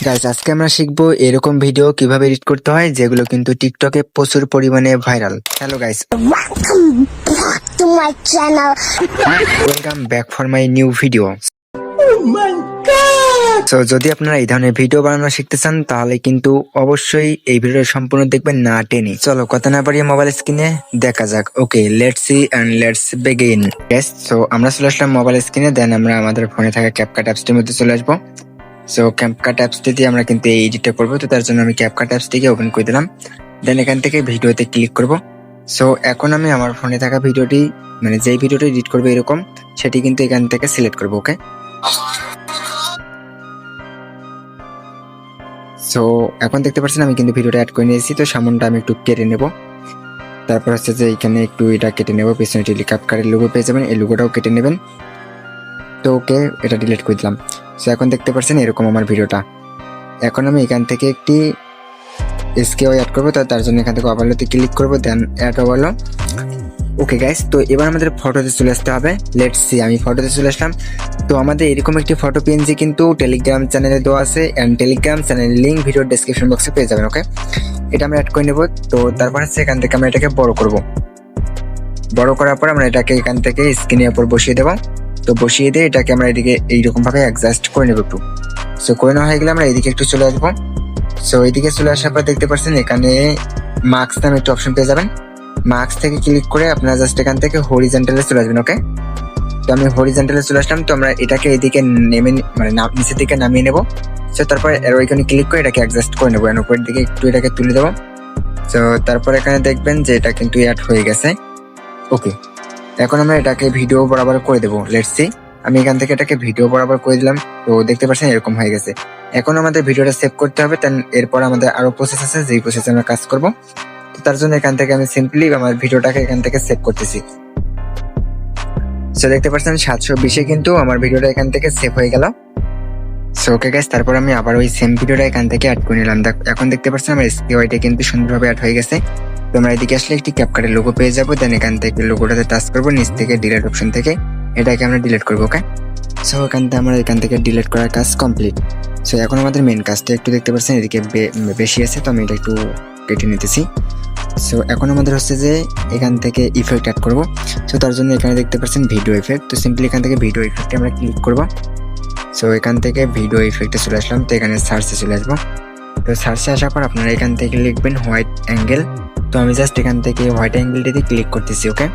Guys, আজকে আমরা শিখবো এরকম ভিডিও কিভাবে এডিট করতে হয় যেগুলো কিন্তু টিকটকে প্রচুর পরিমাণে viral. Hello guys, Welcome back to my channel. Welcome back for my new video. তো যদি আপনারা এই ধরনের ভিডিও বানানো শিখতে চান তাহলে কিন্তু অবশ্যই এই ভিডিও সম্পূর্ণ দেখবেন, না টেনে। চলো কথা না বাড়িয়ে মোবাইল স্ক্রিনে দেখা যাক। Okay, let's see and let's begin. Guys, so আমরা চলে আসলাম মোবাইল স্ক্রিনে। দেন আমরা আমাদের ফোনে থাকা ক্যাপকাট অ্যাপসটির মধ্যে চলে আসবো। সো ক্যাপকাট অ্যাপসটি দিয়ে আমরা কিন্তু এই এডিটটা করবো। তো তার জন্য আমি ক্যাপকাট অ্যাপসটিকে ওপেন করে দিলাম। দেন এখান থেকে ভিডিওতে ক্লিক করব। সো এখন আমি আমার ফোনে থাকা ভিডিওটি, মানে যেই ভিডিওটি এডিট করবো এরকম, সেটি কিন্তু এখান থেকে সিলেক্ট করবো। ওকে, সো এখন দেখতে পাচ্ছেন আমি কিন্তু ভিডিওটা অ্যাড করে নিয়েছি। তো সামনটা আমি একটু কেটে নেব। তারপর হচ্ছে যে এখানে একটু এটা কেটে নেব, পিছনে ক্যাপকাটের লোগো পেয়ে যাবেন, এই লোগোটাও কেটে নেবেন। তো ওকে, এটা ডিলিট করে দিলাম। সো এখন দেখতে পাচ্ছেন এরকম আমার ভিডিওটা। এখন আমি এখান থেকে একটি এসকেও অ্যাড করবো। তার জন্য এখান থেকে ওভারলোতে ক্লিক করবো, দেন অ্যাড ওভারলো। ওকে গাইস, তো এবার আমাদের ফটোতে চলে আসতে হবে। লেটস সি, আমি ফটোতে চলে আসলাম। তো আমাদের এরকম একটি ফটো পিএনজি কিন্তু টেলিগ্রাম চ্যানেলে দেওয়া আছে, এন্ড টেলিগ্রাম চ্যানেলের লিঙ্ক ভিডিও ডেসক্রিপশন বক্সে পেয়ে যাবেন। ওকে, এটা আমরা অ্যাড করে নেব। তো তারপর হচ্ছে এখান থেকে আমরা এটাকে বড় করব। বড় করার পর আমরা এটাকে এখান থেকে স্ক্রিনের উপর বসিয়ে দেবো। তো বসিয়ে দিয়ে এটাকে আমরা এদিকে এইরকম ভাবে অ্যাডজাস্ট করে নেব একটু। সো করে নেওয়া হয়ে গেলে আমরা এইদিকে একটু চলে আসবো। সো এইদিকে চলে আসার পর দেখতে পাচ্ছেন এখানে মার্কস নামে একটা অপশন পেয়ে যাবেন। মার্কস থেকে ক্লিক করে আপনারা জাস্ট এখান থেকে হরিজন্টালে চলে আসবেন। ওকে, তো আমি হরিজন্টালে চলে আসলাম। তো আমরা এটাকে এইদিকে নেমে, মানে নিচের দিকে নামিয়ে নেব। সো তারপর এর ওইখানে ক্লিক করে এটাকে অ্যাডজাস্ট করে নেবো, উপরের দিকে একটু এটাকে তুলে দেবো। সো তারপর এখানে দেখবেন যে এটা কিন্তু অ্যাড হয়ে গেছে। ওকে, এখন আমরা এটাকে ভিডিও বরাবর করে দেবো। লেটস সি, আমি এখান থেকে এটাকে ভিডিও বরাবর করে দিলাম। তো দেখতে পাচ্ছেন এরকম হয়ে গেছে। এখন আমাদের ভিডিওটা সেভ করতে হবে। দেন এরপর আমাদের আরো প্রসেস আছে, যেই প্রসেসে আমরা কাজ করব। তো তার জন্য এখান থেকে আমি সিম্পলি আমার ভিডিওটাকে এখান থেকে সেভ করতেছি। সো দেখতে পাচ্ছেন 720-এ কিন্তু আমার ভিডিওটা এখান থেকে সেভ হয়ে গেল। সো ওকে গাইস, তারপর আমি আবার ওই সেম ভিডিওটা এখান থেকে অ্যাড করে নিলাম। এখন দেখতে পাচ্ছেন আমার এসকিউআইটা কিন্তু সুন্দরভাবে অ্যাড হয়ে গেছে। তো আমরা এদিকে আসলে একটি ক্যাপকাটের লোগো পেয়ে যাবো। দেন এখান থেকে লোগোটাতে টাচ করবো, নিচ থেকে ডিলিট অপশন থেকে এটাকে আমরা ডিলিট করবো। ওকে, সো এখান থেকে ডিলিট করার কাজ কমপ্লিট। সো এখন আমাদের মেন কাজটা একটু দেখতে পাচ্ছেন এদিকে বেশি আছে, তো আমি এটা একটু কেটে নিতেছি। সো এখন আমাদের হচ্ছে যে এখান থেকে ইফেক্ট অ্যাড করবো। সো তার জন্য এখানে দেখতে পাচ্ছেন ভিডিও ইফেক্ট। তো সিম্পলি এখান থেকে ভিডিও ইফেক্টে আমরা ক্লিক করবো। সো এখান থেকে ভিডিও ইফেক্টে চলে আসলাম। তো এখানে সার্চে চলে আসবো। তো সার্চে আসার পর আপনারা এখান থেকে লিখবেন হোয়াইট অ্যাঙ্গেল। তো আমি জাস্ট এখান থেকে হোয়াইট অ্যাঙ্গেলটিতে ক্লিক করতেছি। ওকে,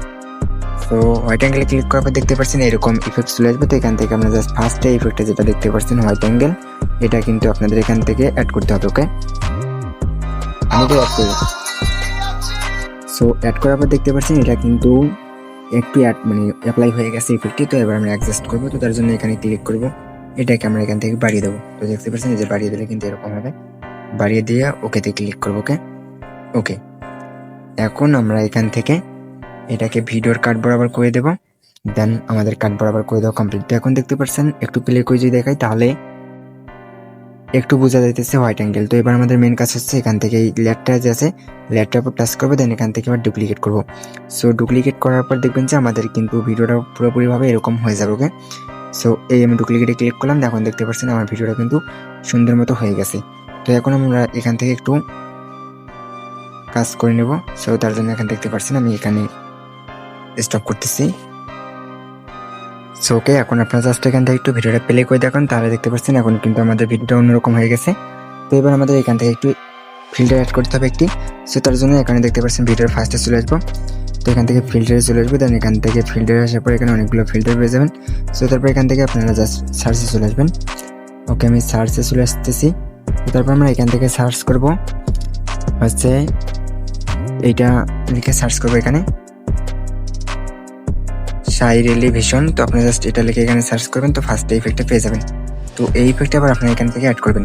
তো হোয়াইট অ্যাঙ্গেলে ক্লিক করার পর দেখতে পাচ্ছেন এরকম ইফেক্ট চলে আসবে। তো এখান থেকে আমরা জাস্ট ফার্স্টে ইফেক্টে যেটা দেখতে পাচ্ছেন হোয়াইট অ্যাঙ্গেল, এটা কিন্তু আপনাদের এখান থেকে অ্যাড করতে হবে। ওকে, আমি তো অ্যাড করব। সো অ্যাড করার পর দেখতে পাচ্ছেন এটা কিন্তু একটু মানে অ্যাপ্লাই হয়ে গেছে ইফেক্টটি। তো এবার আমরা অ্যাডজাস্ট করবো। তো তার জন্য এখানে ক্লিক করব, এটাকে আমরা এখান থেকে বাড়িয়ে দেবো। তো দেখতে পাচ্ছেন এই যে বাড়িয়ে দিলে কিন্তু এরকম হবে। বাড়িয়ে দিয়ে ওকেতে ক্লিক করবো। ওকে, ওকে, এখন আমরা এখান থেকে এটাকে ভিডিওর কাট বরাবর করে দেবো। দেন আমাদের কাট বরাবর করে দেওয়া কমপ্লিট। এখন দেখতে পাচ্ছেন একটু প্লে করে যদি দেখাই তাহলে একটু বোঝা যাইতেছে হোয়াইট অ্যাঙ্গেল। তো এবার আমাদের মেন কাজ হচ্ছে এখান থেকে এই লেয়ারটা যে আছে লেয়ারটার উপর টাচ করবো। দেন এখান থেকে আবার ডুপ্লিকেট করবো। সো ডুপ্লিকেট করার পর দেখবেন যে আমাদের কিন্তু ভিডিওটা পুরোপুরিভাবে এরকম হয়ে যাবে। ওকে, সো এই আমি ডুপ্লিকেটে ক্লিক করলাম। এখন দেখতে পাচ্ছেন আমার ভিডিওটা কিন্তু সুন্দর মতো হয়ে গেছে। তো এখন আমরা এখান থেকে একটু কাজ করে নেব। সো তার জন্য এখানে দেখতে পাচ্ছেন আমি এখানে স্টপ করতেছি। সো ওকে, এখন আপনারা জাস্ট এখান থেকে একটু ভিডিওটা প্লে করে দেখুন, তাহলে দেখতে পাচ্ছেন এখন কিন্তু আমাদের ভিডিওটা অন্যরকম হয়ে গেছে। তো এবার আমাদের এখান থেকে একটু ফিল্টার অ্যাড করতে হবে একটি। সো তার জন্য এখানে দেখতে পাচ্ছেন ভিডিওর ফার্স্টে চলে আসবো। তো এখান থেকে ফিল্টারে চলে আসবো। দেন এখান থেকে ফিল্টারে আসার পর এখানে অনেকগুলো ফিল্টার পেয়ে যাবেন। সো তারপর এখান থেকে আপনারা জাস্ট সার্চে চলে আসবেন। ওকে, আমি সার্চে চলে আসতেছি। তারপর আমরা এখান থেকে সার্চ করব হচ্ছে এইটা লিখে সার্চ করবো এখানে শাই রেলিভিশন। তো আপনি জাস্ট এটা লিখে এখানে সার্চ করবেন। তো ফার্স্ট ইফেক্টটা পেয়ে যাবেন। তো এই ইফেক্টটা আবার আপনারা এখান থেকে অ্যাড করবেন।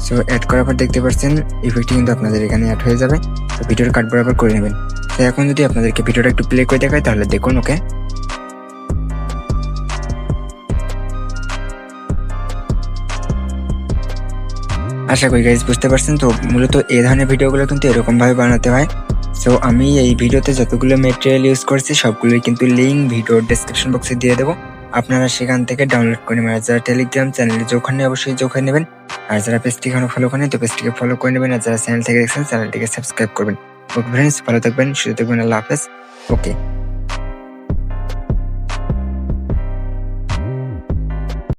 সো অ্যাড করার পর দেখতে পাচ্ছেন ইফেক্টটি কিন্তু আপনাদের এখানে অ্যাড হয়ে যাবে। তো ভিডিওর কাট বরাবর করে নেবেন। তো এখন যদি আপনাদেরকে ভিডিওটা একটু প্লে করে দেখায় তাহলে দেখুন। ওকে, আশা করি গাইজ বুঝতে পারছেন। তো মূলত এই ধরনের ভিডিওগুলো কিন্তু এরকম ভাবে বানাতে হয়। সো আমি এই ভিডিওতে যতগুলো ম্যাটেরিয়াল ইউজ করছি সবগুলোই কিন্তু লিঙ্ক ভিডিওর ডেসক্রিপশন বক্সে দিয়ে দেবো। আপনারা সেখান থেকে ডাউনলোড করে নেবেন। আর যারা টেলিগ্রাম চ্যানেলে যখন অবশ্যই যখন নেবেন, আর যারা পেজটি এখনো ফলো করেন তো পেজটিকে ফলো করে নেবেন, আর যারা চ্যানেল থেকে দেখছেন চ্যানেলটিকে সাবস্ক্রাইব করবেন। ওকে ফ্রেন্ডস, ভালো থাকবেন, সুস্থ থাকবেন, আল্লাহ হাফেজ। ওকে।